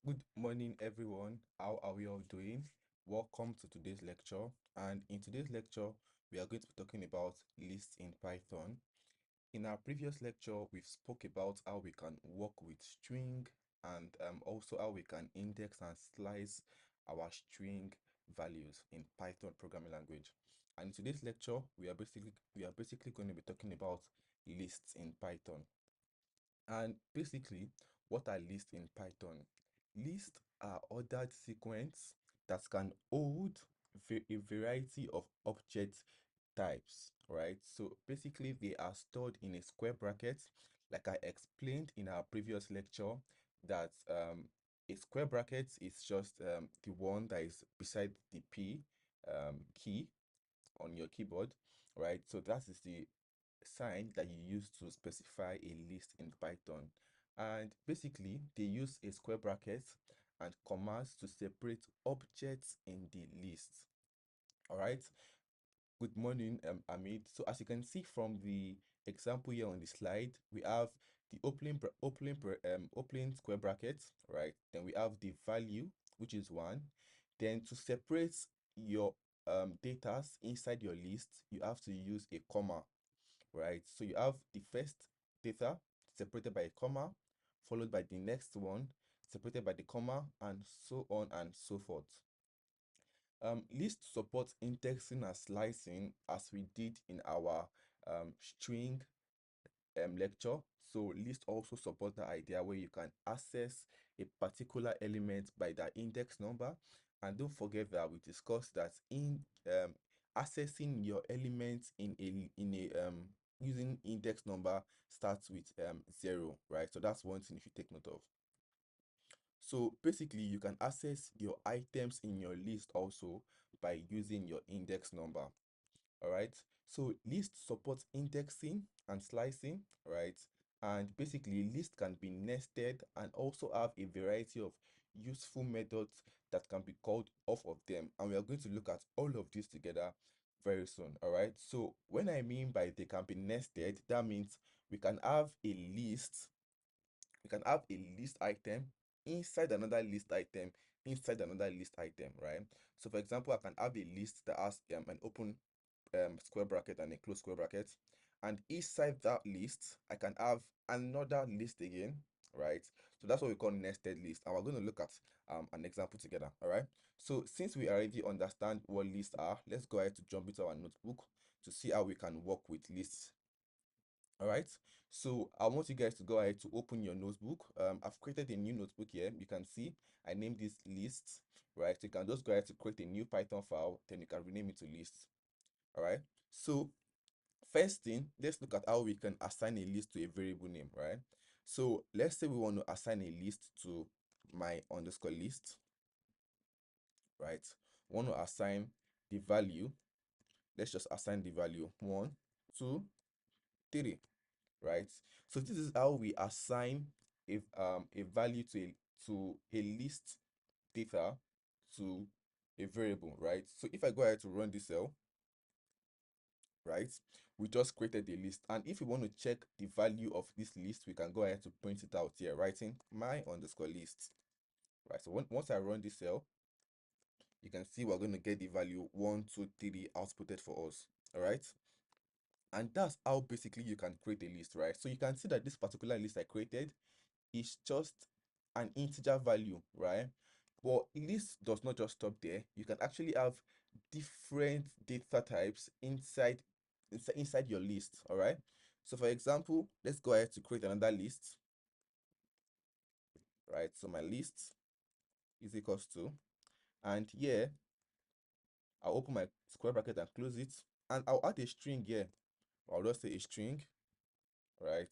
Good morning, everyone. How are we all doing? Welcome to today's lecture. And in today's lecture, we are going to be talking about lists in Python. In our previous lecture, we spoke about how we can work with string and also how we can index and slice our string values in Python programming language. And in today's lecture, we are basically going to be talking about lists in Python. And basically, what are lists in Python? Lists are ordered sequence that can hold a variety of object types, right? So basically, they are stored in a square bracket, like I explained in our previous lecture, that a square bracket is just the one that is beside the P key on your keyboard, right? So that is the sign that you use to specify a list in Python. And basically, they use a square bracket and commas to separate objects in the list. All right. Good morning, Amit. So as you can see from the example here on the slide, we have the opening square bracket, right? Then we have the value, which is one. Then to separate your data inside your list, you have to use a comma, right? So you have the first data separated by a comma, followed by the next one separated by the comma, and so on and so forth. List supports indexing and slicing as we did in our string lecture. So list also support the idea where you can access a particular element by the index number. And don't forget that we discussed that in accessing your elements in a using index number starts with 0, right? So that's one thing you should take note of. So basically, you can access your items in your list also by using your index number. All right. So list supports indexing and slicing, right? And basically, list can be nested and also have a variety of useful methods that can be called off of them. And we are going to look at all of this together very soon. All right. So when I mean by they can be nested, that means we can have a list we can have a list item inside another list item inside another list item, right? So for example, I can have a list that has an open square bracket and a closed square bracket, and inside that list I can have another list again, right? So that's what we call nested list, and we're going to look at an example together. All right, so since we already understand what lists are, let's go ahead to jump into our notebook to see how we can work with lists. All right, so I want you guys to go ahead to open your notebook. I've created a new notebook here. You can see I named this list, right? So you can just go ahead to create a new Python file, then you can rename it to list. All right, so first thing, let's look at how we can assign a list to a variable name, right? So let's say we want to assign a list to my underscore list, right? We want to assign the value. Let's just assign the value 1, 2, 3, right? So this is how we assign a value to a list data to a variable, right? So if I go ahead to run this cell, right, we just created a list, and if we want to check the value of this list, we can go ahead to print it out here, writing my underscore list, right? So once I run this cell, you can see we're going to get the value 123 outputted for us. All right, and that's how basically you can create a list, right? So you can see that this particular list I created is just an integer value, right? But list does not just stop there. You can actually have different data types inside your list. All right. So for example, let's go ahead to create another list, right? So my list is equals to, and here I'll open my square bracket and close it, and I'll add a string here. I'll just say a string, right?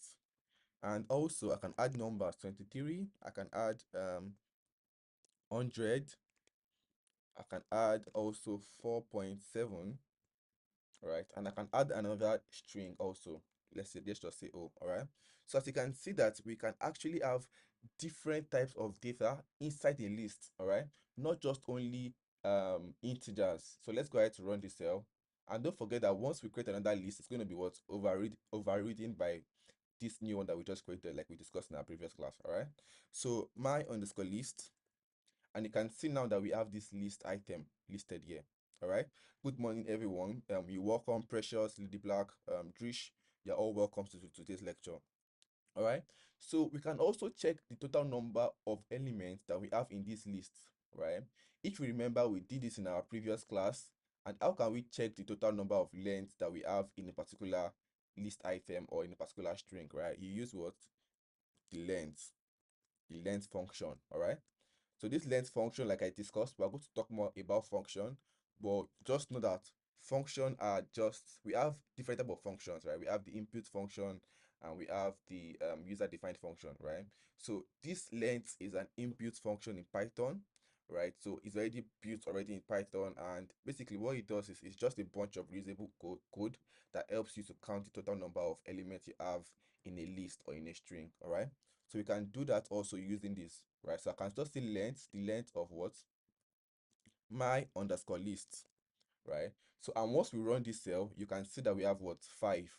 And also I can add numbers 23. I can add 100. I can add also 4.7, right? And I can add another string also. Let's just say oh, all right. So as you can see that we can actually have different types of data inside a list, all right? Not just only integers. So let's go ahead to run this cell. And don't forget that once we create another list, it's going to be what overridden by this new one that we just created, like we discussed in our previous class. All right, so my underscore list, And you can see now that we have this list item listed here. All right. Good morning, everyone. You're welcome, Precious, Lady Black, Drish. You're all welcome to today's lecture. All right. So we can also check the total number of elements that we have in this list, right? If you remember, we did this in our previous class. And how can we check the total number of lengths that we have in a particular list item or in a particular string, right? You use what? The length function, all right? So this length function, like I discussed, we're going to talk more about function, but just know that function are just, we have different type of functions, right? We have the input function and we have the user-defined function, right? So this length is an input function in Python, right? So it's already built already in Python, and basically what it does is it's just a bunch of reusable code that helps you to count the total number of elements you have in a list or in a string, all right? So we can do that also using this, right? So I can just say length, the length of what? My underscore list, right? So, and once we run this cell, you can see that we have what? 5.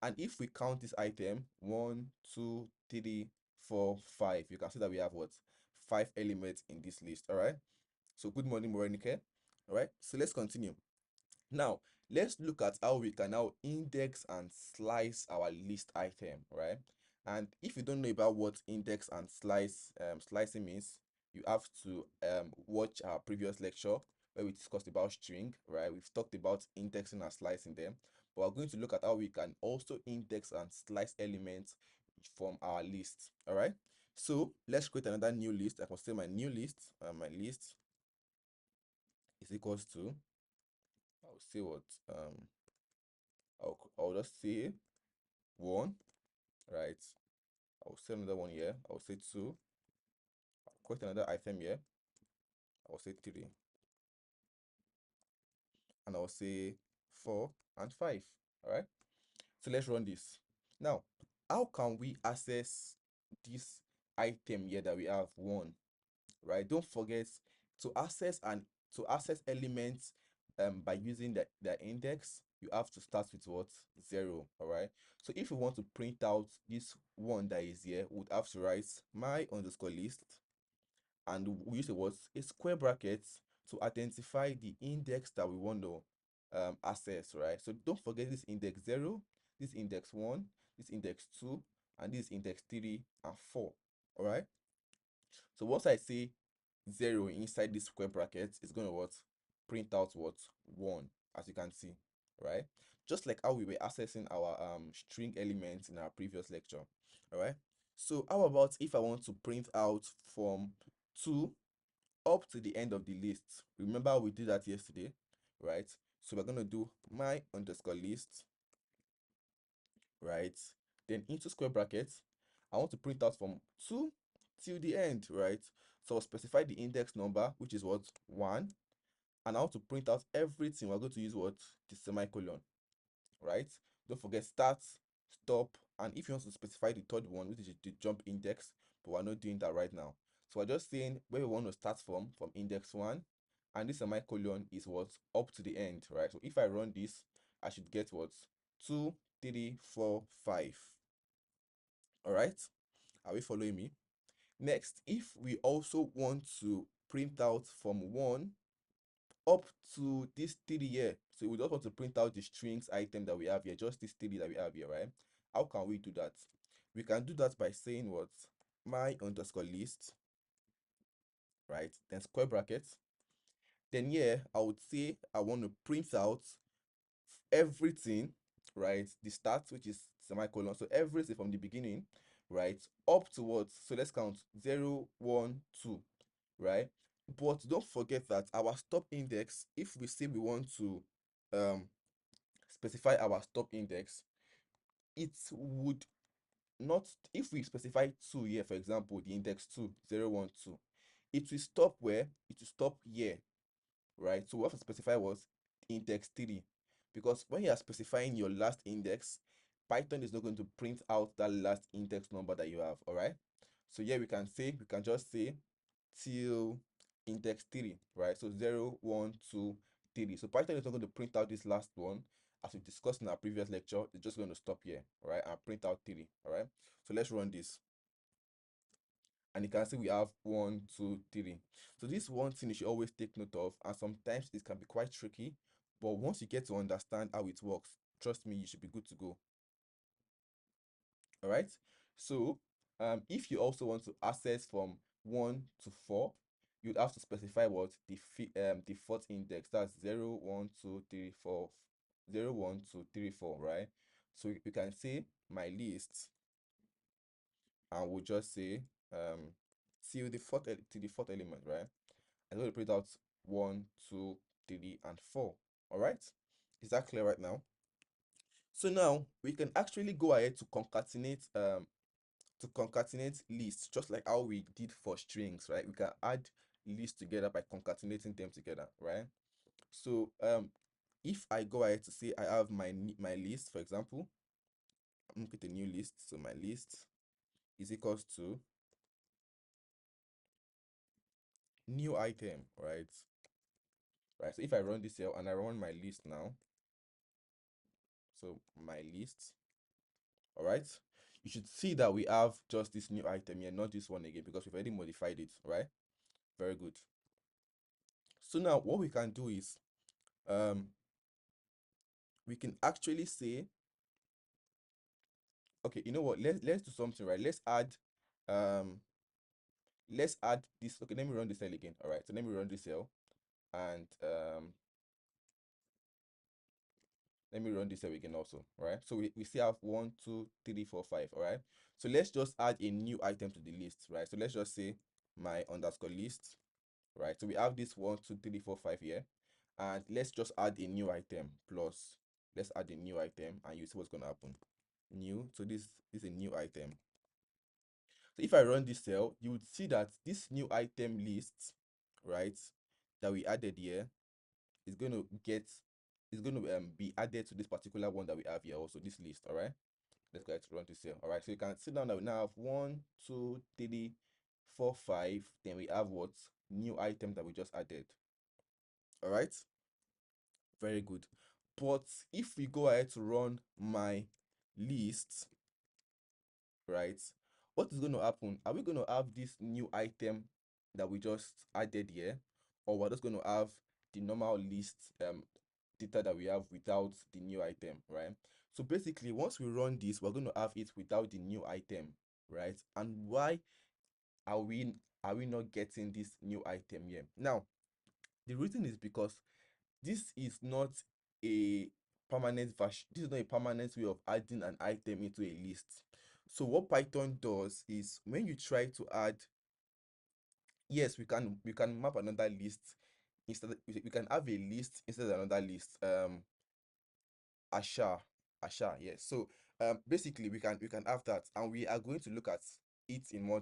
And if we count this item, 1, 2, 3, 4, 5, you can see that we have what? 5 elements in this list, all right? So good morning, Morenike. All right, so let's continue. Now, let's look at how we can now index and slice our list item, right? And if you don't know about what index and slicing means, you have to watch our previous lecture where we discussed about string, right? We've talked about indexing and slicing them, but we're going to look at how we can also index and slice elements from our list, all right? So let's create another new list. I can say my new list, my list is equals to, I'll say what, I'll just say 1, right? I'll say another one here. I'll say 2. I'll create another item here. I'll say 3. And I'll say 4 and 5. All right. So let's run this. Now, how can we access this item here that we have 1? Right? Don't forget to access elements by using the index, you have to start with what? 0. All right. So if we want to print out this 1 that is here, we would have to write my underscore list, and we use a square bracket to identify the index that we want to access, right? So don't forget this index 0, this index 1, this index 2, and this index 3 and 4. All right. So once I say 0 inside this square bracket, it's going to what? Print out what? 1, as you can see, right? Just like how we were accessing our string elements in our previous lecture. All right. So how about if I want to print out from 2 up to the end of the list? Remember we did that yesterday, right? So we're going to do my underscore list, right? Then into square brackets, I want to print out from 2 till the end, right? So I'll specify the index number, which is what? 1. And I want to print out everything. We're going to use what? The semicolon, right? Don't forget start, stop, and if you want to specify the third one, which is the jump index, but we're not doing that right now. So we're just saying where we want to start from index 1, and this semicolon is what? Up to the end, right? So if I run this, I should get what? 2, 3, 4, 5. All right, are we following me? Next, if we also want to print out from 1 up to this 3 here, so we just want to print out the strings item that we have here, just this 3 that we have here, right? How can we do that? We can do that by saying what? My underscore list, right? Then square brackets. Then here, I would say I want to print out everything, right? The start, which is semicolon, so everything from the beginning, right, up towards, so let's count 0, 1, 2, right? But don't forget that our stop index, if we say we want to um specify our stop index, it would not, if we specify 2 here, for example, the index 2, 0, 1, 2, it will stop where? It will stop here, right? So we have to specify was index 3, because when you are specifying your last index, Python is not going to print out that last index number that you have. All right. So here we can just say till index 3, right? So 0, 1, 2, 3. So Python is not going to print out this last one, as we discussed in our previous lecture. It's just going to stop here, all right, and print out 3. All right. So let's run this. and you can see we have 1, 2, 3. So this one thing you should always take note of, and sometimes it can be quite tricky, but once you get to understand how it works, trust me, you should be good to go. All right. So if you also want to access from 1 to 4, you'd have to specify what the fourth index. That's 0, 1, 2, 3, 4, 0, 1, 2, 3, 4, right? So you can say my list, and we'll just say till the fourth element, right? I'm going to print out 1, 2, 3, and 4. All right. Is that clear right now? So now we can actually go ahead to concatenate lists, just like how we did for strings, right? We can add lists together by concatenating them together, right? So if I go ahead to say I have my list, for example, I'm gonna create a new list. So my list is equals to new item, right? Right. So if I run this cell and I run my list now, so my list, all right, you should see that we have just this new item here, not this one again, because we've already modified it, right? Very good. So now what we can do is um we can actually say, okay, you know what, let's do something, right? Um let's add this. Okay, let me run this cell again. All right, so let me run this cell, and let me run this cell again also. All right, so we still have 1, 2, 3, 4, 5. All right, so let's just add a new item to the list, right? So let's just say my underscore list, right? So we have this 1, 2, 3, 4, 5 here, and let's just add a new item plus, let's add a new item, and you see what's gonna happen. New, so this is a new item. So if I run this cell, you would see that this new item list, right, that we added here is going to be added to this particular one that we have here also, this list. All right, let's go ahead to run this cell. All right, so you can see down that we now have 1, 2, 3, 4, 5. Then we have what new item that we just added. All right, very good. But if we go ahead to run my list, right, what is going to happen? Are we going to have this new item that we just added here, or we're just going to have the normal list data that we have without the new item, right? So basically, once we run this, we're going to have it without the new item, right? And why are we not getting this new item here? Now, the reason is because this is not a permanent version. This is not a permanent way of adding an item into a list. So what Python does is, when you try to add, yes, we can map another list instead. We can have a list instead of another list. Asha, Asha, yes. So basically we can have that, and we are going to look at it in more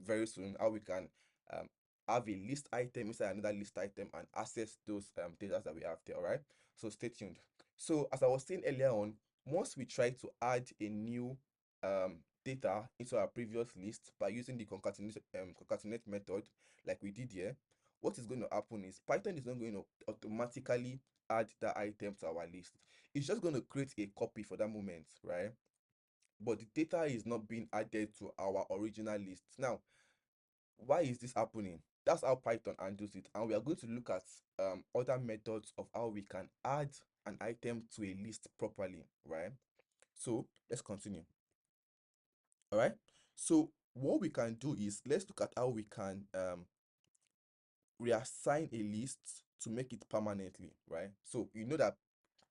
very soon, how we can um have a list item inside another list item and access those data that we have there. All right, so stay tuned. So as I was saying earlier on, once we try to add a new data into our previous list by using the concatenate method like we did here, what is going to happen is Python is not going to automatically add that item to our list. It's just going to create a copy for that moment, right? But the data is not being added to our original list. Now, why is this happening? That's how Python handles it, and we are going to look at other methods of how we can add an item to a list properly, right? So let's continue. All right, so what we can do is, let's look at how we can reassign a list to make it permanently, right? So you know that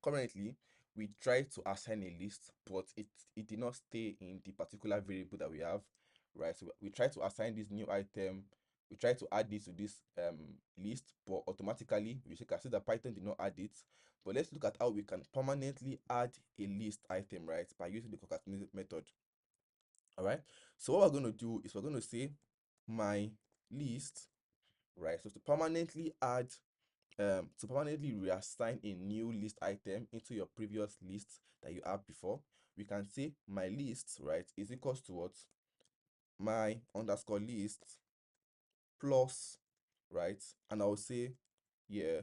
currently we try to assign a list, but it did not stay in the particular variable that we have, right? So we try to assign this new item, we try to add this to this list, but automatically we can see that Python did not add it. But let's look at how we can permanently add a list item, right, by using the concatenate method. All right, so what we're going to do is we're going to say my list, right? So to permanently reassign a new list item into your previous list that you have before, we can say my list, right, is equals to what? My underscore list plus, right? And I'll say, yeah,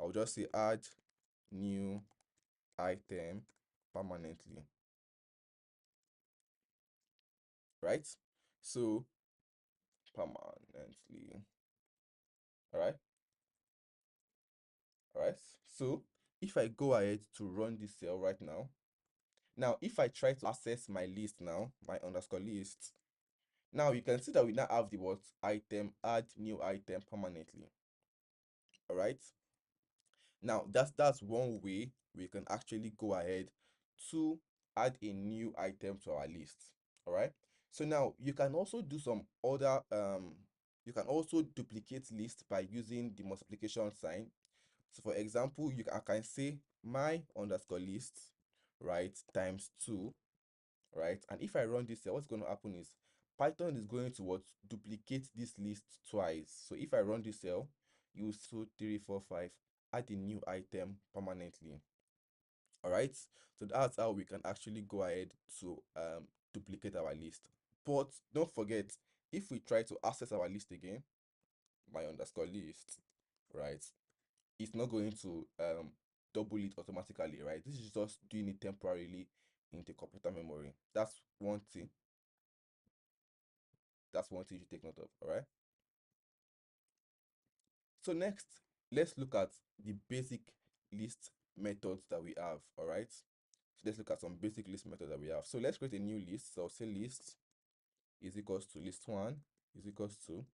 I'll just say add new item permanently, right? So permanently. All right. All right. So if I go ahead to run this cell right now, if I try to access my list now, my underscore list, now you can see that we now have the what item, add new item permanently. All right. Now that's one way we can actually go ahead to add a new item to our list. All right. So now you can also do some other you can also duplicate list by using the multiplication sign. So for example, I can say my underscore list, right, times 2, right? And if I run this here, what's going to happen is Python is going to what duplicate this list twice. So if I run this cell, you will 3, 4, 5, add a new item permanently. All right. So that's how we can actually go ahead to duplicate our list. But don't forget, if we try to access our list again, my underscore list, right, it's not going to double it automatically, right? This is just doing it temporarily in the computer memory. That's one thing you take note of. All right. So next, let's look at the basic list methods that we have. All right. So let's look at some basic list methods that we have. So let's create a new list. So I'll say list is equals to list one is equals to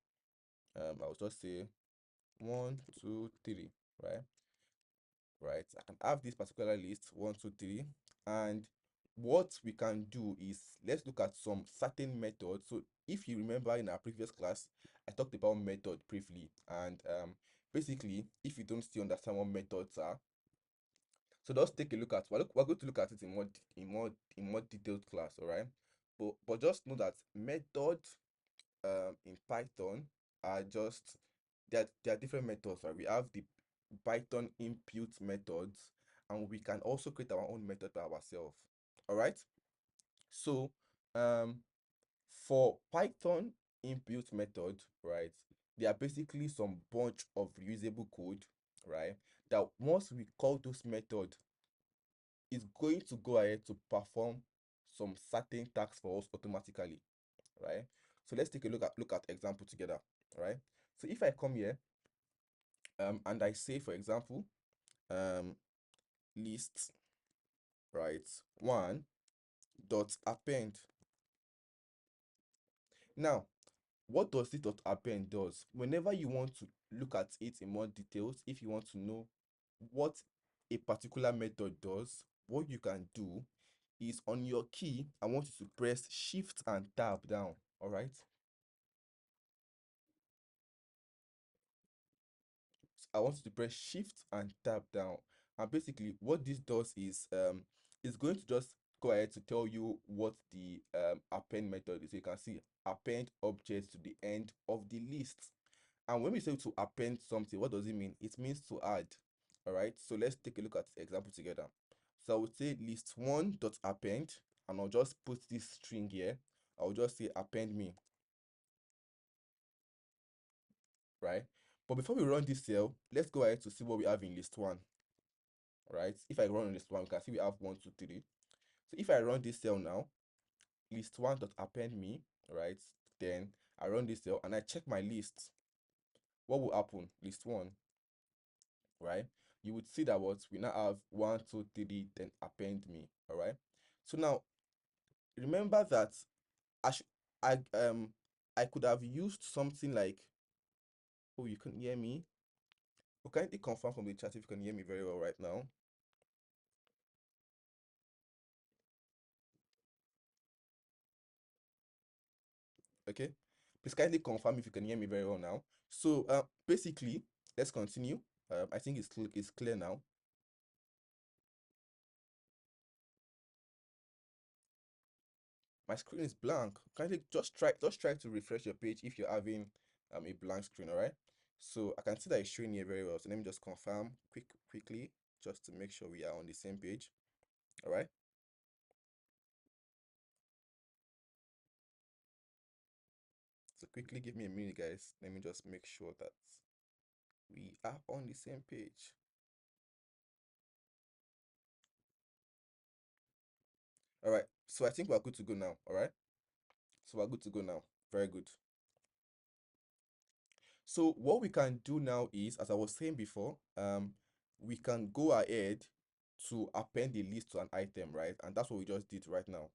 I'll just say 1, 2, 3, right? Right. I can have this particular list 1, 2, 3, and what we can do is let's look at some certain methods. So if you remember in our previous class, I talked about method briefly, and basically, if you don't still understand what methods are, so let's take a look at we're going to look at it in more detailed class, all right? But just know that methods in Python are just there are different methods, right? We have the Python input methods, and we can also create our own method by ourselves. All right. So for Python input method, right, they are basically some bunch of reusable code, right? That once we call those method, it's going to go ahead to perform some certain tasks for us automatically, right? So let's take a look at example together, right? So if I come here and I say, for example, um list, right, one dot append. Now, what does this dot append does? Whenever you want to look at it in more details, if you want to know what a particular method does, what you can do is on your key, I want you to press shift and tab down. All right. I want you to press shift and tab down. And basically what this does is it's going to just go ahead to tell you what the append method is. So you can see append objects to the end of the list. And when we say to append something, what does it mean? It means to add. All right. So let's take a look at the example together. So I would say list one dot append, and I'll just put this string here. I'll just say append me, right? But before we run this cell, let's go ahead to see what we have in list one. Right? If I run list one, we can see we have 1, 2, 3. So if I run this cell now, list one dot append me, right? Then I run this cell and I check my list. What will happen? List one, right? You would see that what we now have 1, 2, 3, then append me. All right. So now remember that I should I could have used something like, oh, you can hear me. Oh, kindly confirm from the chat if you can hear me very well right now. Okay, please kindly confirm if you can hear me very well now. So basically, let's continue. I think it's clear now. My screen is blank. Kindly just try to refresh your page if you're having a blank screen. All right. So I can see that it's showing here very well. So let me just confirm quickly just to make sure we are on the same page. All right. So quickly give me a minute, guys. Let me just make sure that we are on the same page. All right. So I think we're good to go now. All right. So we're good to go now. Very good. So what we can do now is, as I was saying before, we can go ahead to append the list to an item, right? And that's what we just did right now.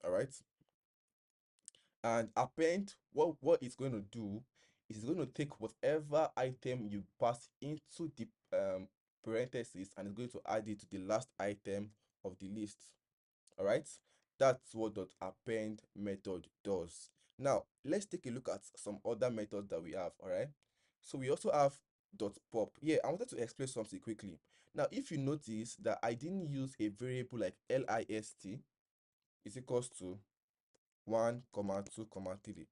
All right. And append, what it's going to do is it's going to take whatever item you pass into the parentheses, and it's going to add it to the last item of the list. All right, that's what dot append method does. Now let's take a look at some other methods that we have. All right, so we also have dot pop. Yeah, I wanted to explain something quickly. Now if you notice that I didn't use a variable like list is equals to 1 comma 2 comma 3.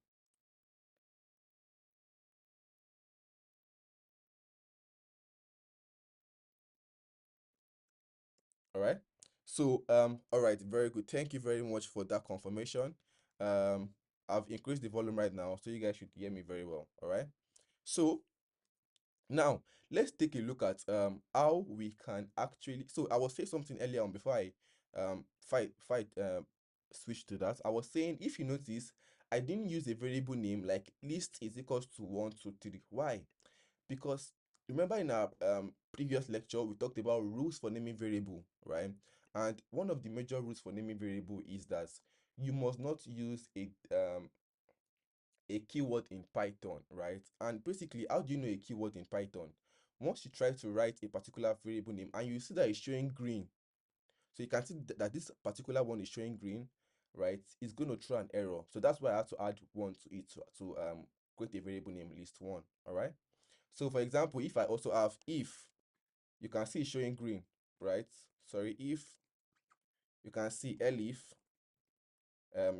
All right, so all right, very good, thank you very much for that confirmation. um I've increased the volume right now, so you guys should hear me very well. All right, so now, let's take a look at how we can actually. So I was saying something earlier on before I fight switch to that. I was saying, if you notice, I didn't use a variable name like list is equals to 1, 2, 3. Why? Because remember in our previous lecture we talked about rules for naming variable, right? And one of the major rules for naming variable is that you must not use a keyword in Python, right? And basically, how do you know a keyword in Python? Once you try to write a particular variable name and you see that it's showing green, so you can see that this particular one is showing green, right? It's going to throw an error. So that's why I had to add one to it to create a variable name list1. All right. So for example, if I also have if, you can see it's showing green, right? Sorry, if, you can see elif,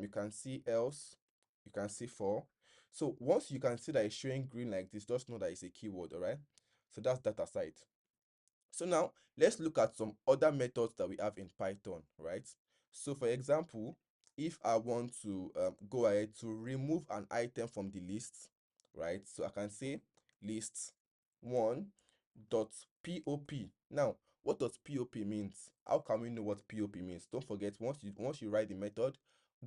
you can see else, you can see for. So once you can see that it's showing green like this, just know that it's a keyword. All right, so that's that aside. So now let's look at some other methods that we have in Python, right? So for example, if I want to go ahead to remove an item from the list, right? So I can say list one dot pop. Now, what does pop means? How can we know what pop means? Don't forget, once you write the method,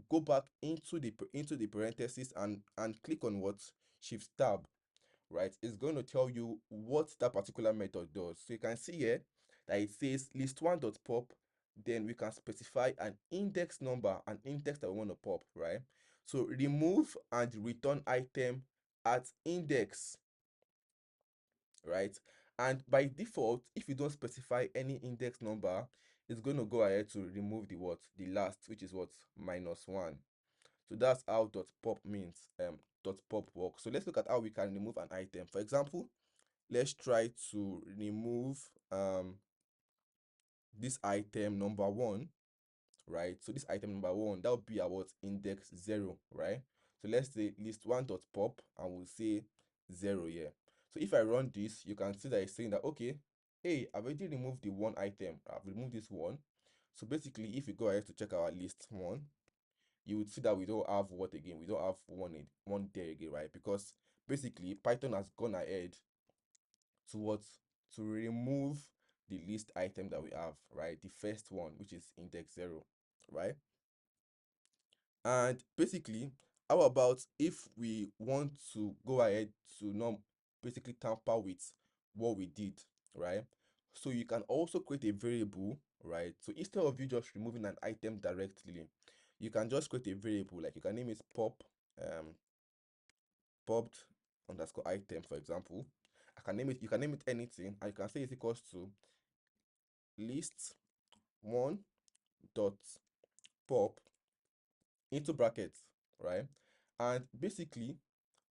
go back into the parentheses and click on what shift tab, right? It's going to tell you what that particular method does. So you can see here that it says list1.pop, then we can specify an index number, an index that we want to pop, right? So remove and return item at index, right? And by default, if you don't specify any index number, it's going to go ahead to remove the what? The last, which is what? -1. So that's how dot pop means, dot pop works. So let's look at how we can remove an item. For example, let's try to remove this item number 1, right? So this item number 1, that would be our index 0, right? So let's say list1 dot pop and we'll say 0 here. So if I run this, you can see that it's saying that, okay, hey, I've already removed the 1 item, I've removed this 1. So basically, if we go ahead to check our list 1, you would see that we don't have what again? We don't have one there again, right? Because basically Python has gone ahead to what? To remove the list item that we have, right? The first one, which is index 0, right? And basically, how about if we want to go ahead to not basically tamper with what we did, right? So you can also create a variable, right? So instead of you just removing an item directly, you can just create a variable, like you can name it um popped underscore item, for example. I can name it, you can name it anything, and you can say it's equals to list one dot pop into brackets, right? And basically,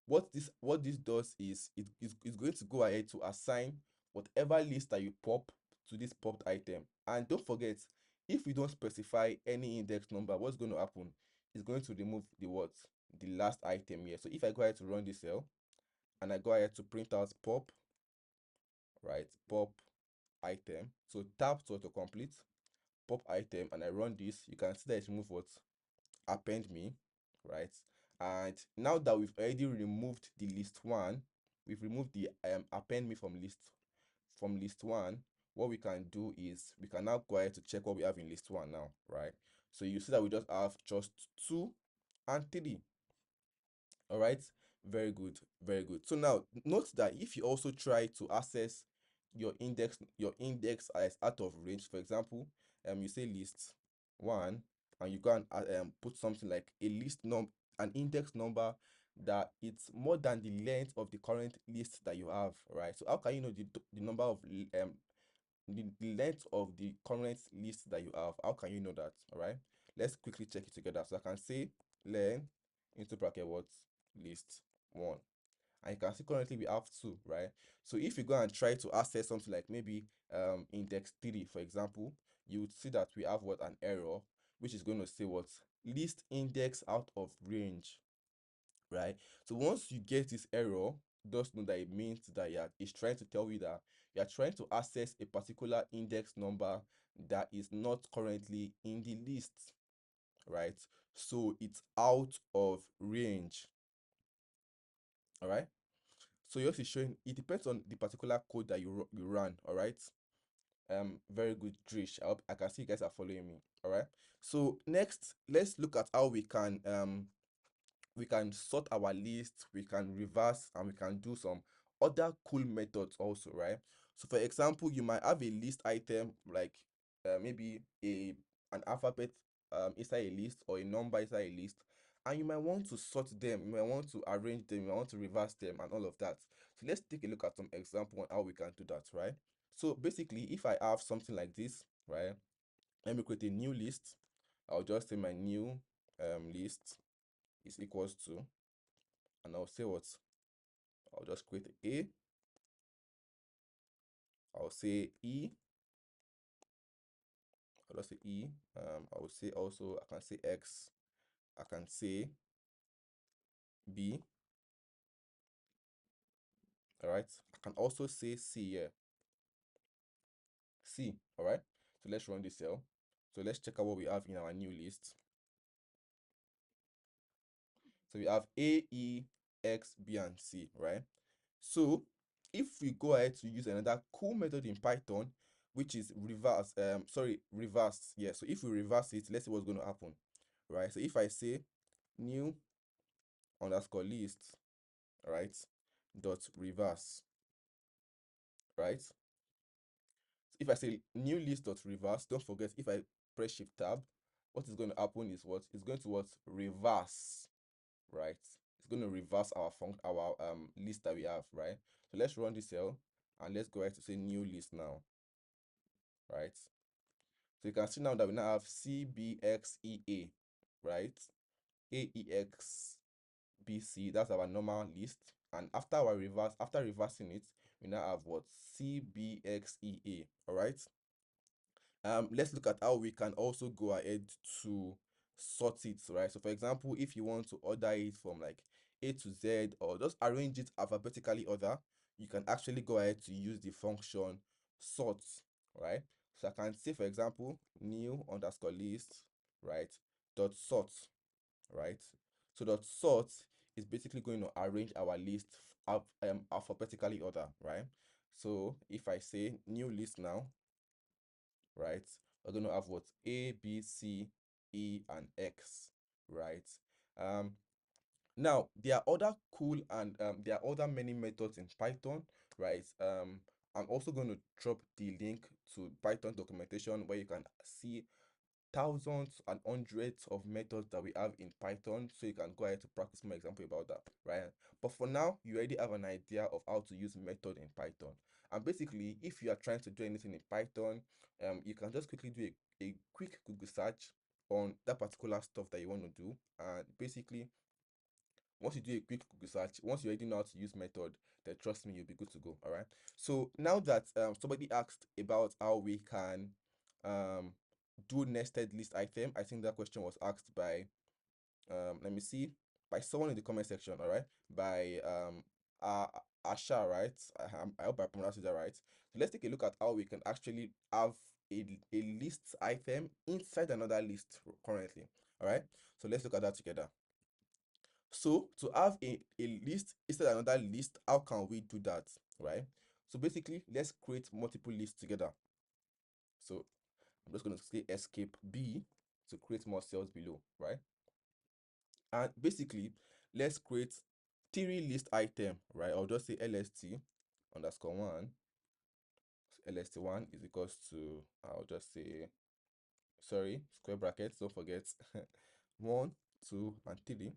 what this does is it's going to go ahead to assign whatever list that you pop to this popped item. And don't forget, if we don't specify any index number, what's going to happen is going to remove the what? The last item here. So if I go ahead to run this cell and I go ahead to print out pop, right? Pop item. So tap to autocomplete, pop item, and I run this, you can see that it's removed what? Append me, right? And now that we've already removed the list 1, we've removed the append me from list 1. What we can do is we can now go ahead to check what we have in list 1 now, right? So you see that we just have just 2 and 3. All right, Very good, very good. So now note that if you also try to access your index as out of range, for example, you say list one, and you go and put something like a an index number that it's more than the length of the current list that you have, right? So how can you know the number of the length of the current list that you have? How can you know that? All right, let's quickly check it together. So I can say len into bracket what list one, and you can see currently we have two, right? So if you go and try to access something like maybe index 3, for example, you would see that we have what an error, which is going to say what list index out of range, right? So once you get this error, just know that it means that it's trying to tell you that you are trying to access a particular index number that is not currently in the list, right? So it's out of range. All right. So yours is showing, it depends on the particular code that you run. All right. Very good, Trish. I hope I can see you guys are following me. All right. So next, let's look at how we can sort our list, we can reverse, and we can do some other cool methods also, right? So for example, you might have a list item like maybe an alphabet inside a list, or a number inside a list, and you might want to sort them, you might want to arrange them, you might want to reverse them, and all of that. So let's take a look at some example on how we can do that, right? So basically, if I have something like this, right, let me create a new list. I'll just say my new list is equals to, and I'll say what, I'll just create A, I'll say E, I'll just say E, I will say also, I can say X, I can say B, all right? I can also say C here, C, all right? So let's run this cell. So let's check out what we have in our new list. So we have A, E, X, B, and C, right? So if we go ahead to use another cool method in Python, which is reverse. Yeah, so if we reverse it, let's see what's going to happen, right? So if I say new underscore list, right, dot reverse, right? So if I say new list dot reverse, don't forget, if I press shift tab, what is going to happen is what it's going to what reverse, right? It's going to reverse our list that we have, right? So let's run this cell, and let's go ahead to say new list now, right? So you can see now that we now have CBXEA, right? AEXBC, that's our normal list. And after reversing it, we now have what? CBXEA, all right? Let's look at how we can also go ahead to sort it, right? So for example, if you want to order it from like A to Z, or just arrange it alphabetically order, you can actually go ahead to use the function sort, right? So I can say, for example, new underscore list, right, dot sort, right? So dot sort is basically going to arrange our list alphabetically order, right? So if I say new list now, right, we're going to have what? A, B, C, E, and X, right? Um, Now there are other cool and there are other many methods in Python, right? I'm also going to drop the link to Python documentation where you can see thousands and hundreds of methods that we have in Python, so you can go ahead to practice more example about that, right? But for now, you already have an idea of how to use method in Python. And basically, if you are trying to do anything in Python, you can just quickly do a quick Google search on that particular stuff that you want to do, and basically once you do a quick Google search, once you already know how to use method, then trust me, you'll be good to go. All right. So now that somebody asked about how we can um do nested list item, I think that question was asked by let me see, by someone in the comment section. All right, by uh Asha, right? I hope I pronounced that right. So let's take a look at how we can actually have a list item inside another list currently. All right. So let's look at that together. So to have a list instead of another list, how can we do that, right? So basically, let's create multiple lists together. So I'm just going to say escape B to create more cells below, right? And basically, let's create three list item, right? I'll just say lst underscore one. So lst1 is equals to, I'll just say, sorry, square brackets, don't forget, 1, 2, and 3,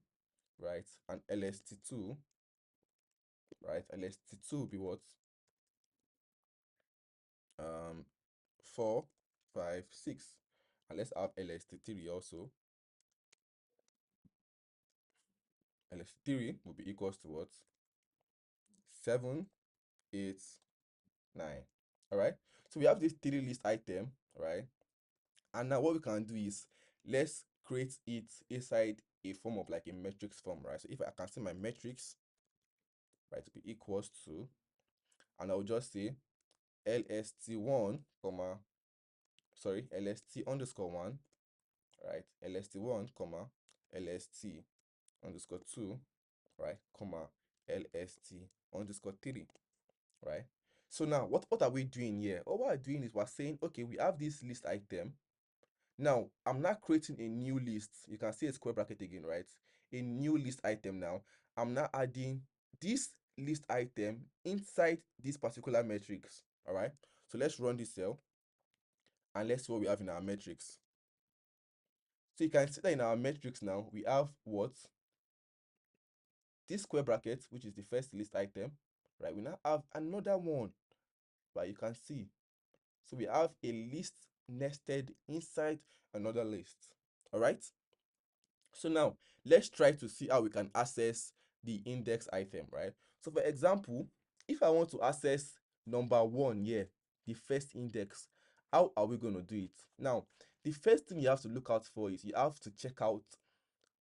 right? And lst2, right? lst2 will be what? um 4, 5, 6. And let's have lst3 also. lst3 will be equals to what? 7, 8, 9. All right, so we have this three list item, right? And now what we can do is, let's create it inside a form of like a matrix form, right? So if I can see my matrix, right, to be equals to, and I'll just say lst1 comma, sorry, lst underscore 1, right? lst1 comma lst underscore 2, right, comma lst underscore 3, right? So now what are we doing here? All we're doing is we're saying, okay, we have this list item. Now I'm not creating a new list. You can see a square bracket again, right? A new list item. Now I'm not adding this list item inside this particular matrix. All right, so let's run this cell and let's see what we have in our matrix. So you can see that in our matrix now we have what? This square bracket, which is the first list item, right? We now have another one, right? You can see. So we have a list nested inside another list. All right. So now let's try to see how we can access the index item, right? So for example, if I want to access number 1 here, the first index, how are we going to do it? Now, the first thing you have to look out for is you have to check out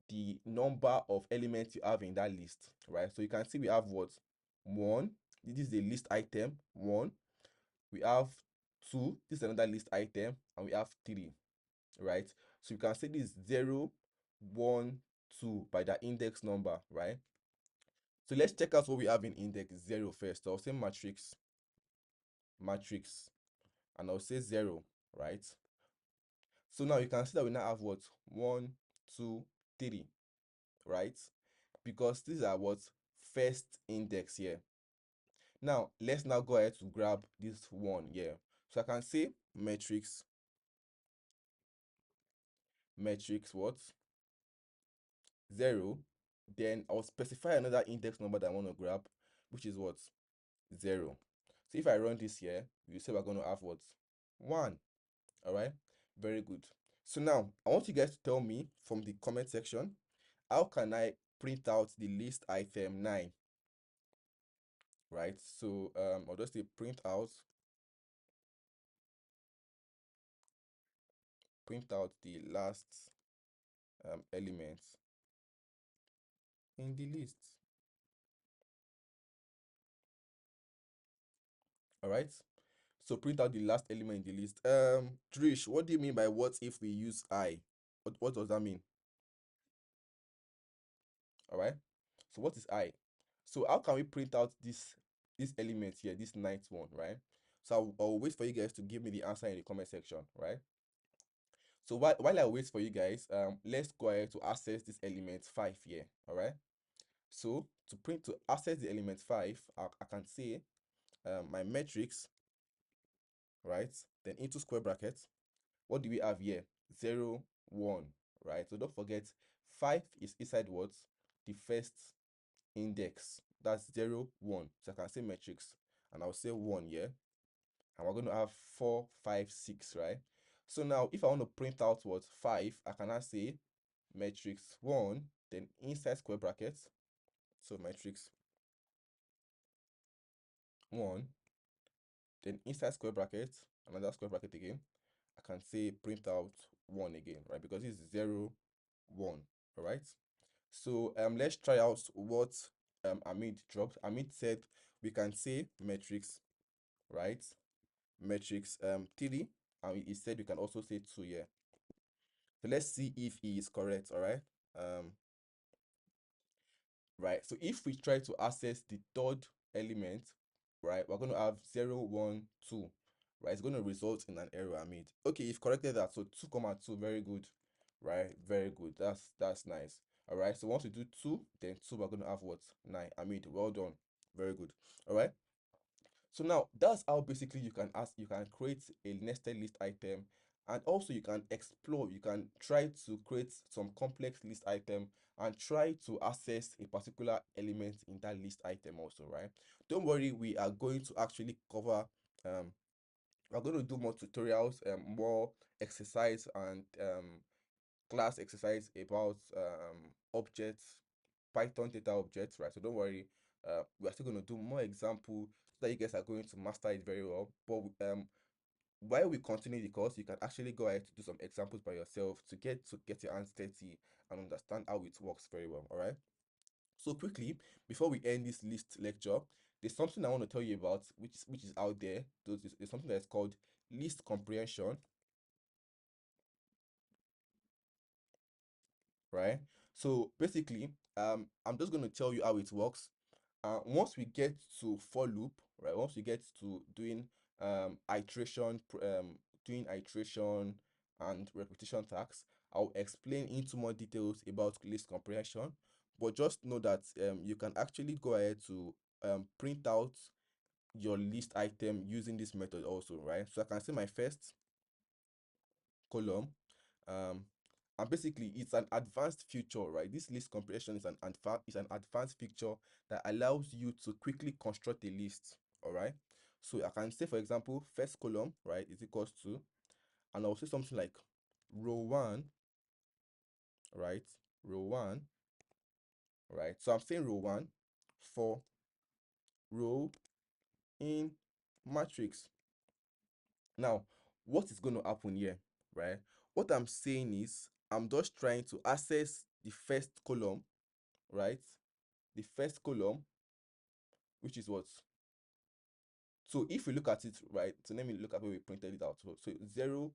the number of elements you have in that list, right? So you can see we have what? 1. This is a list item, 1. We have 2. This is another list item, and we have 3, right? So you can say this 0, 1, 2 by the index number, right? So let's check out what we have in index 0 first. So I'll say matrix, and I'll say 0, right? So now you can see that we now have what? 1, 2, 3, right? Because these are what? First index here. Now let's now go ahead to grab this one here. So I can say matrix what? 0. Then I'll specify another index number that I want to grab, which is what? 0. So if I run this here, you say we're going to have what? 1. All right, very good. So now I want you guys to tell me from the comment section, how can I print out the list item 9? Right, so I'll just say print out the last element in the list. All right, so print out the last element in the list. Trish, what do you mean by what if we use I? What does that mean? All right, so what is I? So how can we print out this element here, this ninth one, right? So I'll wait for you guys to give me the answer in the comment section, right? So while I wait for you guys, let's go ahead to access this element 5 here. All right, so to access the element 5, I can say my matrix, right? Then into square brackets, what do we have here? 0, 1, right? So don't forget, 5 is inside what? The first index. That's 0, 1. So I can say matrix, and I'll say 1 here, and we're going to have 4, 5, 6, right? So now if I want to print out what? 5, I can now say matrix 1, then inside square brackets, so matrix 1, then inside square bracket, another square bracket again, I can say print out 1 again, right? Because it's 0, 1. All right, so let's try out what Amit dropped. Amit said we can say matrix, right? Matrix 3, and he said we can also say 2 here. So let's see if he is correct. All right, right, so if we try to access the third element, right, we're going to have 0, 1, 2, right? It's going to result in an error. Amit, okay, you've corrected that. So 2 comma 2, very good, right? Very good. That's nice. All right. So once we do 2, then 2, we're going to have what? 9. I mean, well done. Very good. All right. So now that's how basically you can create a nested list item, and also you can explore, you can try to create some complex list item and try to access a particular element in that list item also, right? Don't worry, we are going to actually cover we're going to do more tutorials, more exercise and class exercise about objects, Python data objects, right? So don't worry, we are still going to do more example so that you guys are going to master it very well. But while we continue the course, you can actually go ahead to do some examples by yourself to get your hands dirty and understand how it works very well. All right. So quickly, before we end this list lecture, there's something I want to tell you about, which is out there. There's something that's called list comprehension, right? So basically, I'm just going to tell you how it works. Once we get to for loop, right? Once we get to doing doing iteration and repetition tasks, I'll explain into more details about list comprehension. But just know that you can actually go ahead to print out your list item using this method also, right? So I can say my first column. Um, and basically, it's an advanced feature, right? This list comprehension is an advanced feature that allows you to quickly construct a list. All right. So I can say, for example, first column, right, is equals to, and I'll say something like row one, right? Row one, right? So I'm saying row one for row in matrix. Now, what is going to happen here, right? What I'm saying is I'm just trying to access the first column, right? The first column, which is what? So if we look at it, right? So let me look at where we printed it out. So 0,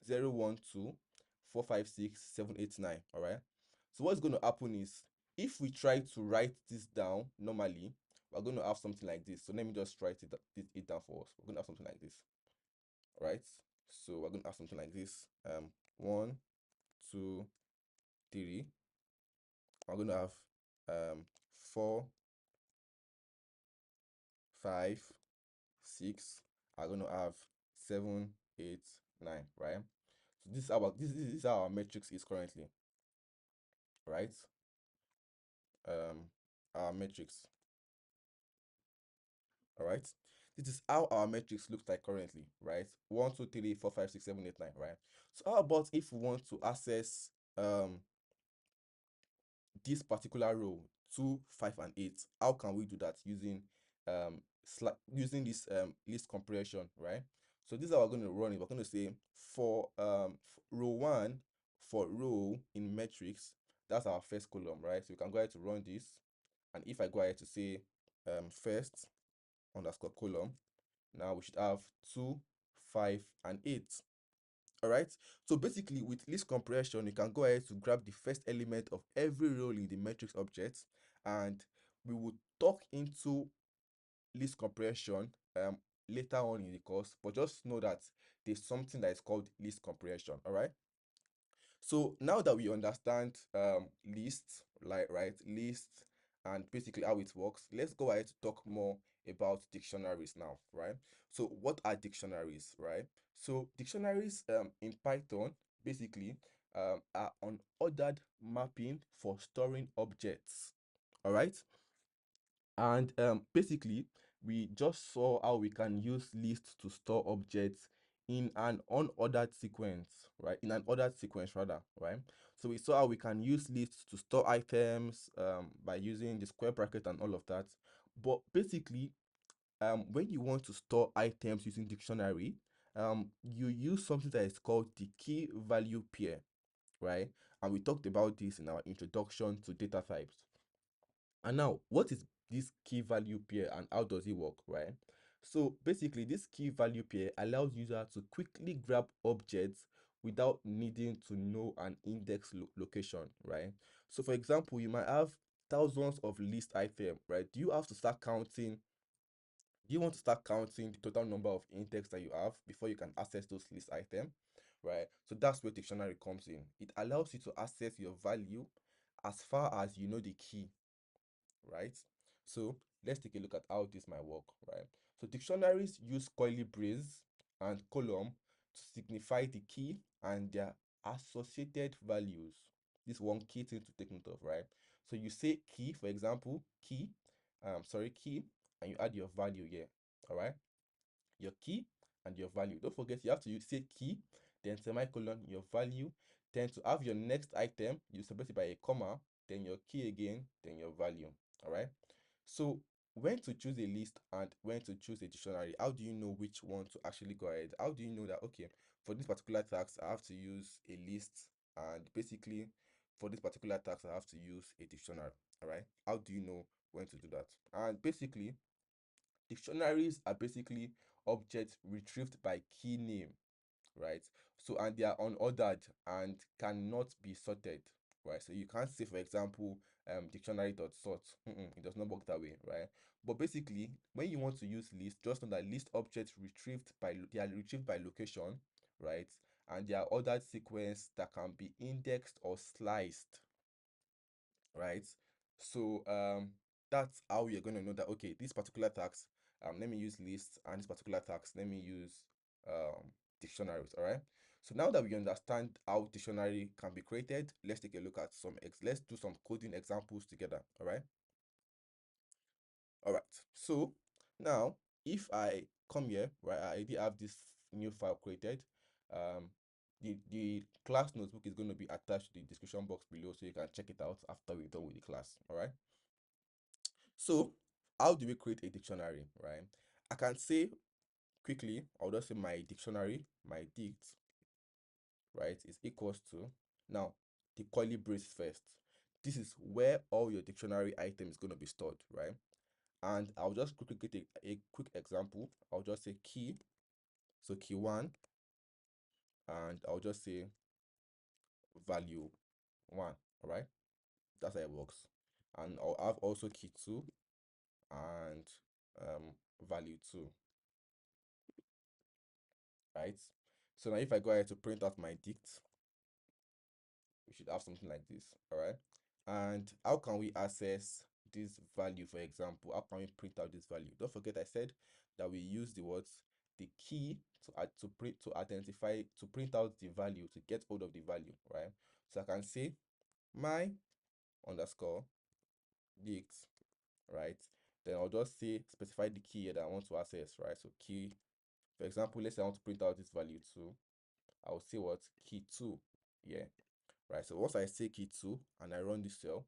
0, 1, 2, 4, 5, 6, 7, 8, 9. All right. So what's going to happen is if we try to write this down normally, we're going to have something like this. So let me just write it down for us. We're going to have something like this, right? So we're going to have something like this. 1, 2, 3. We're going to have 4, 5, 6. Are going to have 7, 8, 9, right? So this is how our matrix is currently, right? Our matrix, all right? This is how our matrix looks like currently, right? 1, 2, 3, 4, 5, 6, 7, 8, 9, right? So how about if we want to access this particular row, 2, 5, and 8? How can we do that using using this list comprehension, right? So this is how we're going to run it. We're going to say for row 1, for row in matrix, that's our first column, right? So we can go ahead to run this, and if I go ahead to say first underscore column, now we should have 2, 5, and 8. All right. So basically, with list comprehension, you can go ahead to grab the first element of every row in the matrix object, and we will talk into list comprehension later on in the course. But just know that there's something that is called list comprehension. All right. So now that we understand lists, like right, lists, and basically how it works, let's go ahead to talk more about dictionaries now, right? So what are dictionaries, right? So dictionaries in Python basically are unordered mapping for storing objects. All right. And basically, we just saw how we can use lists to store objects in an unordered sequence, right? In an ordered sequence, rather, right? So we saw how we can use lists to store items by using the square bracket and all of that. But basically, when you want to store items using dictionary, you use something that is called the key value pair, right? And we talked about this in our introduction to data types. And now, what is this key value pair and how does it work, right? So basically, this key value pair allows user to quickly grab objects without needing to know an index location, right? So for example, you might have thousands of list items, right? Do you have to start counting? Do you want to start counting the total number of index that you have before you can access those list items, right? So that's where dictionary comes in. It allows you to access your value as far as you know the key, right? So let's take a look at how this might work, right? So dictionaries use curly brace and column to signify the key and their associated values. This one key thing to take note of, right? So you say key, for example, key, and you add your value here, all right? Your key and your value. Don't forget, you have to say key, then semicolon, your value, then to have your next item, you separate it by a comma, then your key again, then your value. All right. So when to choose a list and when to choose a dictionary, how do you know which one to actually go ahead? How do you know that, okay, for this particular task, I have to use a list, and basically for this particular task, I have to use a dictionary. All right. How do you know when to do that? And basically, dictionaries are basically objects retrieved by key name, right? So, and they are unordered and cannot be sorted, right? So you can't say, for example, dictionary.sort. It does not work that way, right? But basically, when you want to use list, just know that list objects they are retrieved by location, right? And they are ordered sequence that can be indexed or sliced, right? So that's how you're going to know that, okay, this particular tax, let me use lists, and this particular tax, let me use dictionaries. All right. So now that we understand how dictionary can be created, let's take a look at let's do some coding examples together. All right. All right. So now if I come here, right, I already have this new file created. Um, the class notebook is going to be attached to the description box below, so you can check it out after we're done with the class. All right. So how do we create a dictionary, right? I can say quickly, I'll just say my dictionary, my dict, right, is equals to, now, the curly brace first. This is where all your dictionary item is going to be stored, right? And I'll just quickly get a quick example. I'll just say key, so key one, and I'll just say value one, all right? That's how it works. And I'll have also key two and value two, right? So now if I go ahead to print out my dict, we should have something like this, all right? And how can we access this value? For example, how can we print out this value? Don't forget I said that we use the words, the key to add to print, to identify, to print out the value, to get hold of the value, right? So I can say my underscore dict, right? Then I'll just say specify the key that I want to access, right? So key, for example, let's say I want to print out this value too. I'll say what, key two, yeah, right? So once I say key two and I run this cell,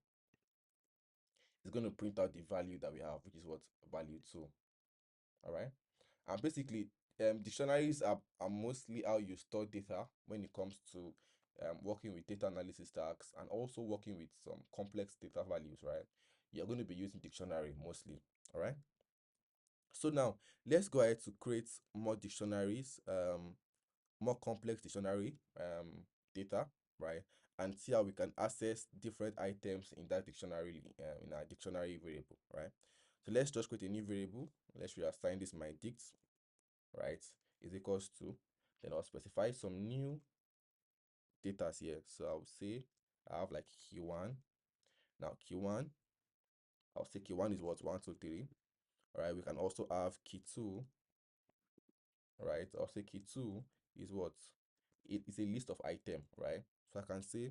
it's going to print out the value that we have, which is what, value two. All right. And basically, dictionaries are mostly how you store data when it comes to working with data analysis tasks and also working with some complex data values, right? You're going to be using dictionary mostly. All right. So now let's go ahead to create more dictionaries, more complex dictionary data, right? And see how we can access different items in that dictionary, in our dictionary variable, right? So let's just create a new variable. Let's reassign this my dict, right? Is equals to, then I'll specify some new data here. So I'll say I have like key one. Now key one, I'll say key one is what, one, two, three. All right, we can also have key two, right? I'll say key two is what? It is a list of item, right? So I can say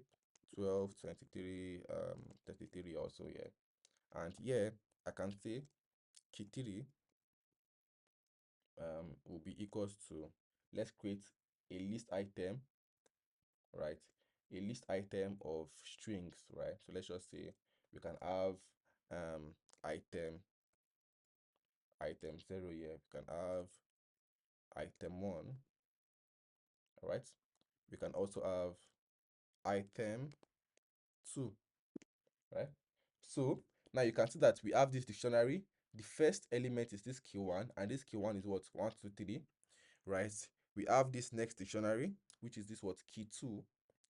12, 23, 33 also, yeah. And here I can say key three will be equals to, let's create a list item, right? A list item of strings, right? So let's just say we can have item item 0 here. We can have item 1, all right? We can also have item 2, right? So now you can see that we have this dictionary. The first element is this key one, and this key one is what, 1, 2, 3, right? We have this next dictionary, which is this what, key two,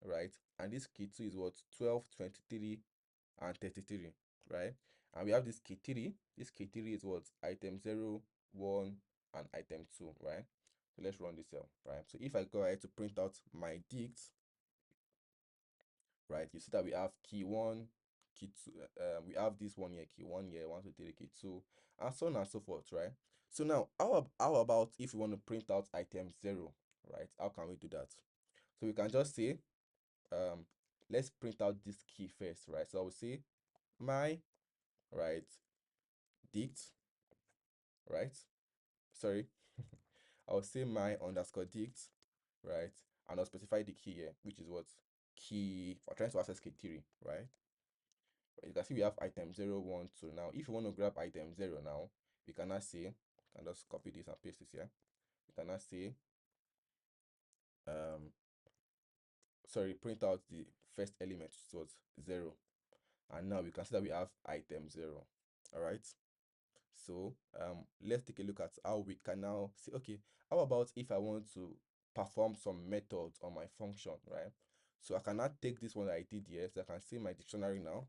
right? And this key two is what, 12, 23, and 33, right? And we have this key three. This key three is what, item 0, 1, and item 2, right? So let's run this cell, right? So if I go ahead to print out my dict, right, you see that we have key 1, key 2, we have this one here, key 1 here, 1 2 3 key 2, and so on and so forth, right? So now how about if we want to print out item 0, right? How can we do that? So we can just say, let's print out this key first, right? So I will say my, right, dict, right? Sorry, I'll say my underscore dict, right? And I'll specify the key here, which is what? Key, we're trying to access key 3, right? You can see we have item 0 1 2. Now if you want to grab item 0 now, we can now say, can just copy this and paste this here. We can now say, sorry, print out the first element, which was 0, and now we can see that we have item 0. All right, so let's take a look at how we can now see, okay, how about if I want to perform some methods on my function, right? So I can now take this one that I did here, so I can say my dictionary now,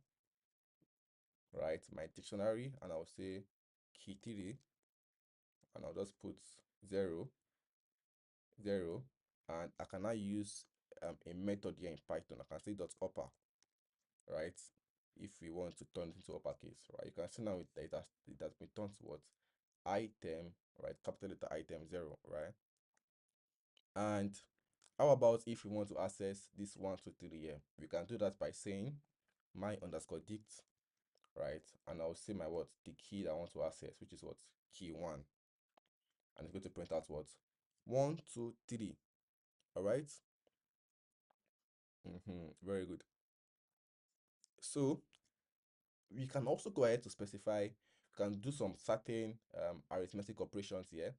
right? My dictionary, and I'll say key 3, and I'll just put 0 0, and I can now use a method here in Python. I can say dot upper, right? If we want to turn it into uppercase, right? You can see now it has been turned to what? Item, right? Capital letter item 0, right? And how about if we want to access this 1 2 3 here? We can do that by saying my underscore dict, right? And I'll say my what? The key that I want to access, which is what? Key 1. And it's going to print out what? 1 2 3. All right. Very good. So we can also go ahead to specify, we can do some certain arithmetic operations here.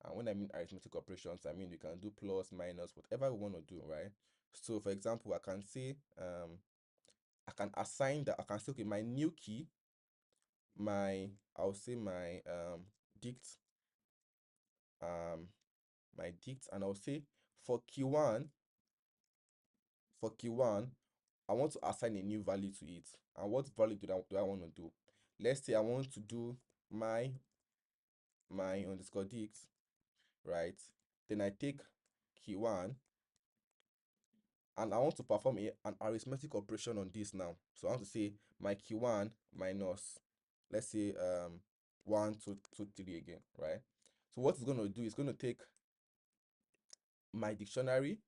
And when I mean arithmetic operations, I mean we can do plus, minus, whatever we want to do, right? So for example, I can say, I can assign that, I can say, okay, my new key, I'll say my dict, um, my dict, and I'll say for key 1, I want to assign a new value to it. And what value do I want to do? Let's say I want to do my underscore dict, right? Then I take key 1, and I want to perform an arithmetic operation on this now. So I want to say my key 1 minus, let's say 1 2 2 3 again, right? So what it's going to do is going to take my dictionary,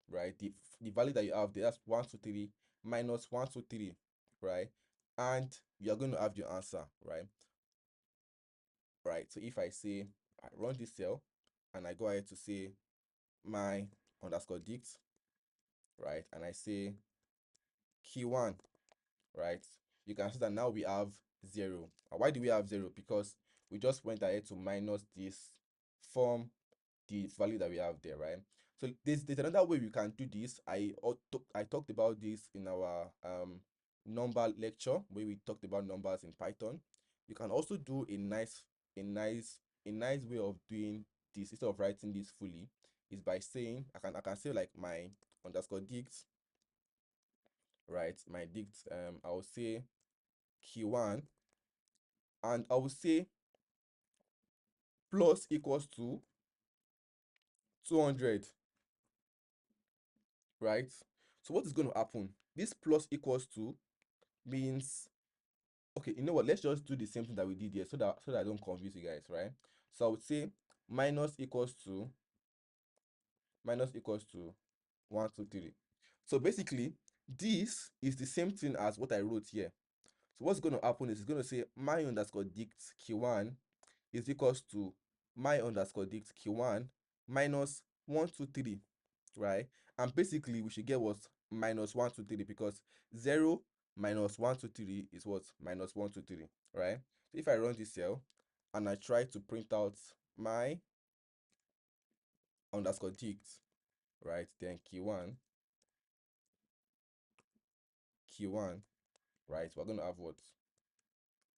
right? The value that you have there, that's 1 2 3 minus 1 2 3, right? And you're going to have your answer, right? Right. So if I say I run this cell and I go ahead to say my underscore dict, right, and I say key 1, right, you can see that now we have 0. And why do we have 0? Because we just went ahead to minus this from the value that we have there, right? So there's another way we can do this. I talked about this in our number lecture, where we talked about numbers in Python. You can also do a nice way of doing this instead of writing this fully, is by saying, I can say like my underscore dict, right? My dict, I will say key 1, and I will say plus equals to 200, right? So what is going to happen? This plus equals to means, okay, you know what? Let's just do the same thing that we did here, so that I don't confuse you guys, right? So I would say minus equals to 1 2 3. So basically, this is the same thing as what I wrote here. So what's going to happen is it's going to say my underscore dict key 1 is equals to my underscore dict key 1 minus 1 2 3, right? And basically we should get what? Minus 1 2 3, because 0 minus 1 2 3 is what? Minus 1 2 3, right? So if I run this cell and I try to print out my underscore dict, right, then key 1, right, we're going to have what?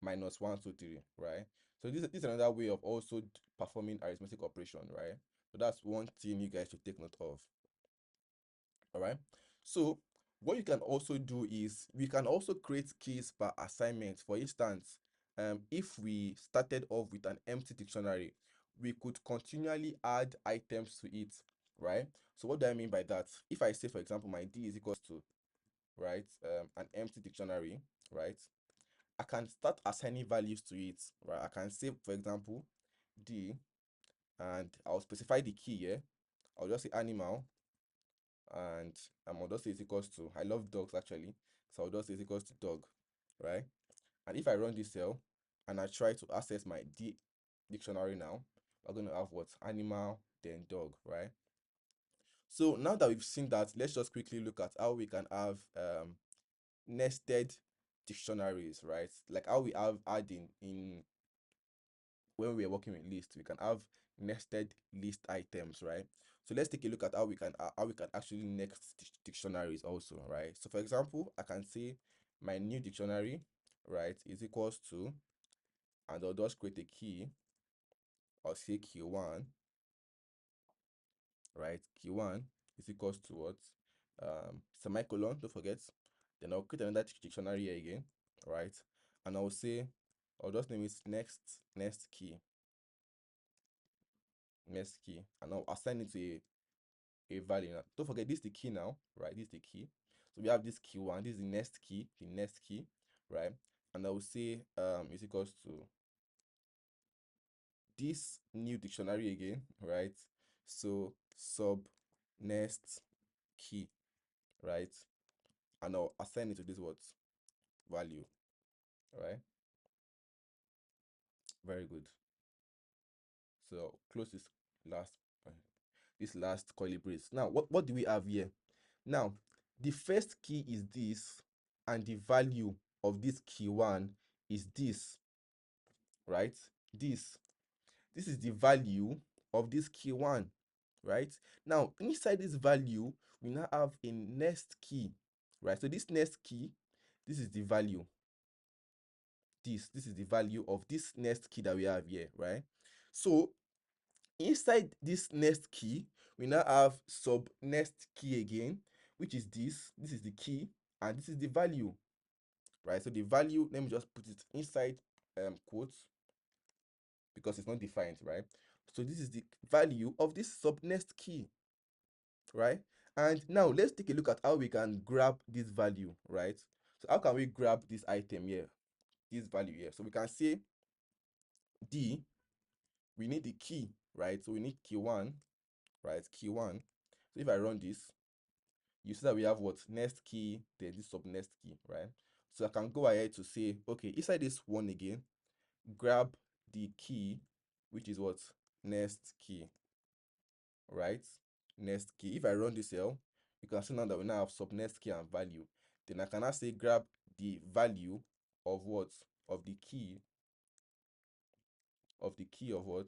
Minus 1 2 3, right? So this is another way of also performing arithmetic operation, right? So that's one thing you guys should take note of. All right. So what you can also do is we can also create keys per assignment. For instance, if we started off with an empty dictionary, we could continually add items to it, right? So what do I mean by that? If I say, for example, my D is equals to, right, an empty dictionary, right? I can start assigning values to it, right? I can say, for example, D, and I'll specify the key here. I'll just say animal, and I'll just say it's equals to, I love dogs actually, so I'll just say it's equals to dog, right? And if I run this cell and I try to access my D dictionary now, we're going to have what? Animal, then dog, right? So now that we've seen that, let's just quickly look at how we can have nested dictionaries, right? Like how we have adding in when we're working with lists, we can have nested list items, right? So let's take a look at how we can actually next dictionaries also, right? So for example, I can say my new dictionary, right, is equals to, and I'll just create a key. I'll say q1, right? Q1 is equals to what? Semicolon, don't forget. Then I'll create another dictionary here again, right? And I'll say, I'll just name it next key, and I'll assign it to a value. Now, don't forget, this is the key now, right? This is the key. So we have this Q1, this is the next key, right? And I will say is equals to this new dictionary again, right? So sub next key, right? And I'll assign it to this what value, right? Very good. So close last uh, this last curly brace. Now, what do we have here? Now, the first key is this, and the value of this key one is this, right? This. This is the value of this key one, right? Now, inside this value, we now have a next key, right? So this next key, this is the value. This is the value of this next key that we have here, right? So inside this next key, we now have sub next key again, which is this. This is the key, and this is the value, right? So the value, let me just put it inside quotes because it's not defined, right? So this is the value of this sub next key, right? And now let's take a look at how we can grab this value, right? So how can we grab this item here, this value here? So we can say D, we need the key, right? So we need key one, right? Key one. So if I run this, you see that we have what? Next key, then this sub next key, right? So I can go ahead to say, okay, inside this one again, grab the key, which is what? Next key, right? Next key. If I run this cell, you can see now that we now have sub next key and value. Then I can now say grab the value of what? Of the key of what?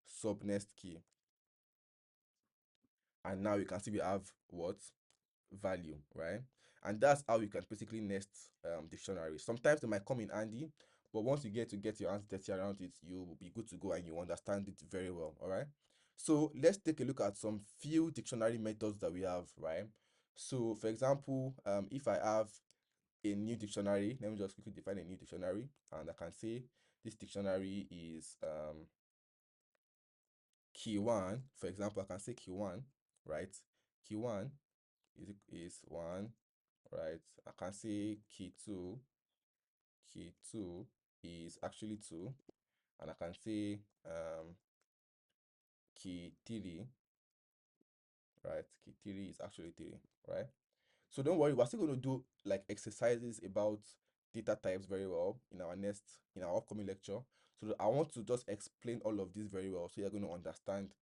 Sub next key. And now you can see we have what? Value, right? And that's how you can basically nest dictionaries. Sometimes they might come in handy, but once you get your hands dirty around it, you will be good to go and you understand it very well. All right. So let's take a look at some few dictionary methods that we have, right? So for example, if I have a new dictionary, let me just quickly define a new dictionary, and I can say this dictionary is key one. For example, I can say key one, right? Key one is one, right? I can say key two is actually two, and I can say key three, right? Key three is actually three, right? So don't worry, we're still going to do like exercises about data types very well in our upcoming lecture. So I want to just explain all of this very well so you're going to understand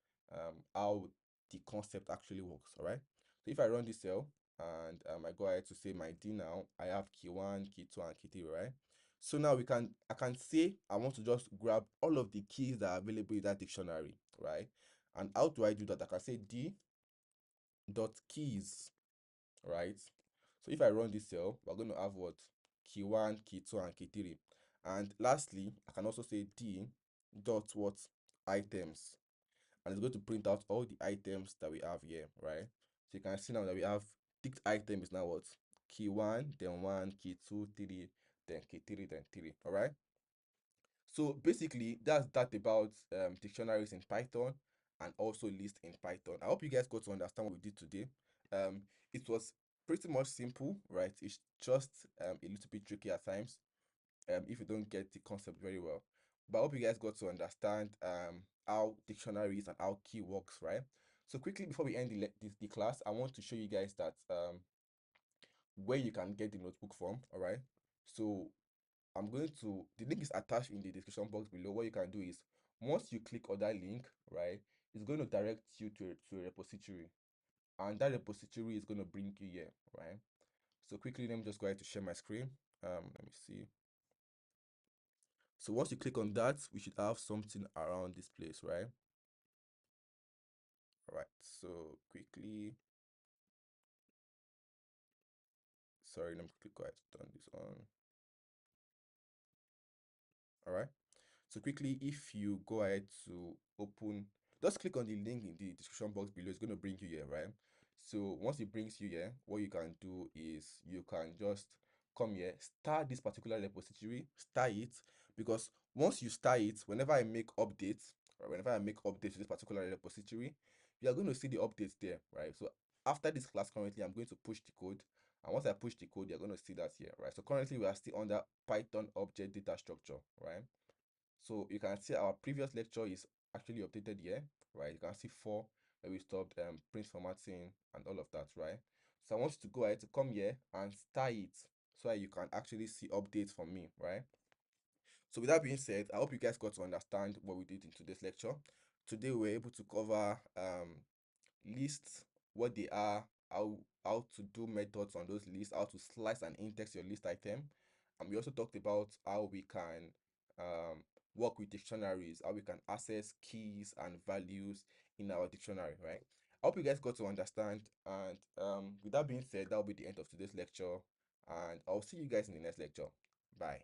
how the concept actually works. All right. So if I run this cell and I go ahead to say my D now, I have key one, key two, and key three, right? So now I can say I want to just grab all of the keys that are available in that dictionary, right? And how do I do that? I can say D dot keys, right? So if I run this cell, we're going to have what? Key one, key two, and key three. And lastly, I can also say D dot what? Items. And it's going to print out all the items that we have here, right? So you can see now that we have ticked item is now what? Key one, key two, three, then key three, then three. All right. So basically, that's that about dictionaries in Python and also list in Python. I hope you guys got to understand what we did today. It was pretty much simple, right? It's just a little bit tricky at times if you don't get the concept very well. But I hope you guys got to understand how dictionaries and how key works, right? So quickly before we end the class, I want to show you guys that where you can get the notebook from, all right? So I'm going to, the link is attached in the description box below. What you can do is once you click on that link, right, it's going to direct you to a repository, and that repository is going to bring you here, right? So quickly, let me just go ahead to share my screen. Let me see. So once you click on that, we should have something around this place, right? All right. So quickly, sorry, let me quickly go ahead to turn this on. All right. So quickly, if you go ahead to open, just click on the link in the description box below. It's going to bring you here, right? So once it brings you here, what you can do is you can just come here, start this particular repository, start it, because once you start it, whenever I make updates, or whenever I make updates to this particular repository, you are going to see the updates there, right? So after this class, currently, I'm going to push the code. And once I push the code, you're going to see that here, right? So currently, we are still under Python object data structure, right? So you can see our previous lecture is actually updated here, right? You can see 4 where we stopped print formatting and all of that, right? So I want you to go ahead to come here and start it so that you can actually see updates from me, right? So with that being said, I hope you guys got to understand what we did in today's lecture. Today we were able to cover lists, what they are, how to do methods on those lists, how to slice and index your list item. And we also talked about how we can um, work with dictionaries, how we can access keys and values in our dictionary, right? I hope you guys got to understand. And with that being said, that'll be the end of today's lecture. And I'll see you guys in the next lecture. Bye.